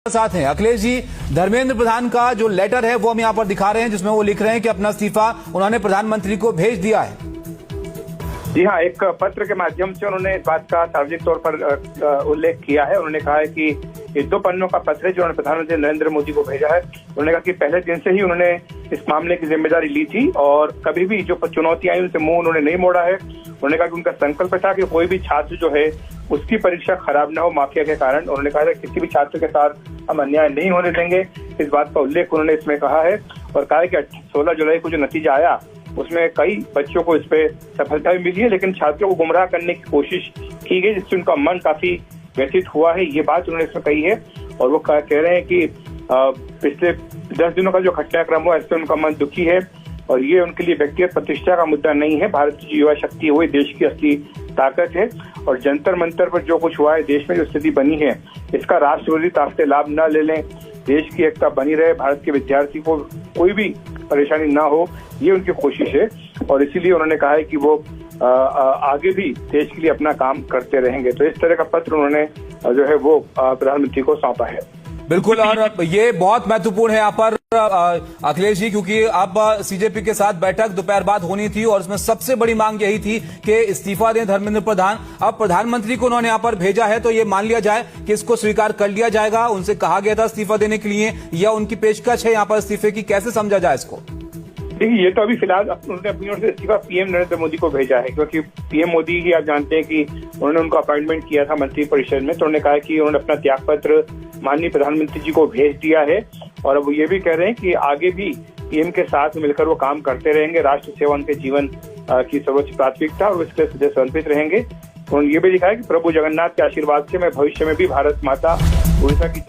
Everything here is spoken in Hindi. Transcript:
साथ हैं अखिलेश जी। धर्मेंद्र प्रधान का जो लेटर है वो हम यहाँ पर दिखा रहे हैं, जिसमें वो लिख रहे हैं कि अपना इस्तीफा उन्होंने प्रधानमंत्री को भेज दिया है। जी हाँ, एक पत्र के माध्यम से उन्होंने इस बात का सार्वजनिक तौर पर उल्लेख किया है। उन्होंने कहा है कि ये 2 पन्नों का पत्र है जो उन्होंने प्रधानमंत्री नरेंद्र मोदी को भेजा है। उन्होंने कहा कि पहले दिन से ही उन्होंने इस मामले की जिम्मेदारी ली थी और कभी भी जो चुनौतियां आई उनसे मुंह उन्होंने नहीं मोड़ा है। उन्होंने कहा कि उनका संकल्प था कि कोई भी छात्र जो है उसकी परीक्षा खराब न हो माफिया के कारण। उन्होंने कहा कि किसी भी छात्र के साथ हम अन्याय नहीं होने देंगे, इस बात का उल्लेख उन्होंने इसमें कहा है। और कहा है कि 16 जुलाई को जो नतीजा आया उसमें कई बच्चों को इस पे सफलता भी मिली है, लेकिन छात्रों को गुमराह करने की कोशिश की गई जिससे उनका मन काफी व्यथित हुआ है। ये बात उन्होंने इसमें कही है और वो कह रहे हैं कि पिछले 10 दिनों का जो घटनाक्रम हुआ इससे उनका मन दुखी है और ये उनके लिए व्यक्तिगत प्रतिष्ठा का मुद्दा नहीं है। भारत की युवा शक्ति है, वही देश की असली ताकत है और जंतर मंतर पर जो कुछ हुआ है, देश में जो स्थिति बनी है, इसका राष्ट्रवादी ताकतें लाभ न ले लें, देश की एकता बनी रहे, भारत के विद्यार्थी को कोई भी परेशानी ना हो, ये उनकी कोशिश है। और इसीलिए उन्होंने कहा है कि वो आगे भी देश के लिए अपना काम करते रहेंगे। तो इस तरह का पत्र उन्होंने जो है वो प्रधानमंत्री को सौंपा है। बिल्कुल, और ये बहुत महत्वपूर्ण है यहाँ पर अखिलेश जी, क्योंकि अब सीजेपी के साथ बैठक दोपहर बाद होनी थी और उसमें सबसे बड़ी मांग यही थी कि इस्तीफा दें धर्मेंद्र प्रधान। अब प्रधानमंत्री को उन्होंने यहाँ पर भेजा है तो ये मान लिया जाए कि इसको स्वीकार कर लिया जाएगा। उनसे कहा गया था इस्तीफा देने के लिए या उनकी पेशकश है यहाँ पर इस्तीफे की, कैसे समझा जाए इसको? देखिए, ये तो अभी फिलहाल उन्होंने अपनी ओर से इस्तीफा पीएम नरेंद्र मोदी को भेजा है, क्योंकि पीएम मोदी ही आप जानते हैं कि उन्होंने उनको अपॉइंटमेंट किया था मंत्रिपरिषद में। तो उन्होंने कहा कि उन्होंने अपना त्याग पत्र माननीय प्रधानमंत्री जी को भेज दिया है और अब वो ये भी कह रहे हैं कि आगे भी पीएम के साथ मिलकर वो काम करते रहेंगे। राष्ट्र सेवा उनके जीवन की सर्वोच्च प्राथमिकता और इसके लिए सदैव समर्पित रहेंगे। उन्होंने ये भी लिखा है कि प्रभु जगन्नाथ के आशीर्वाद से मैं भविष्य में भी भारत माता उड़ीसा की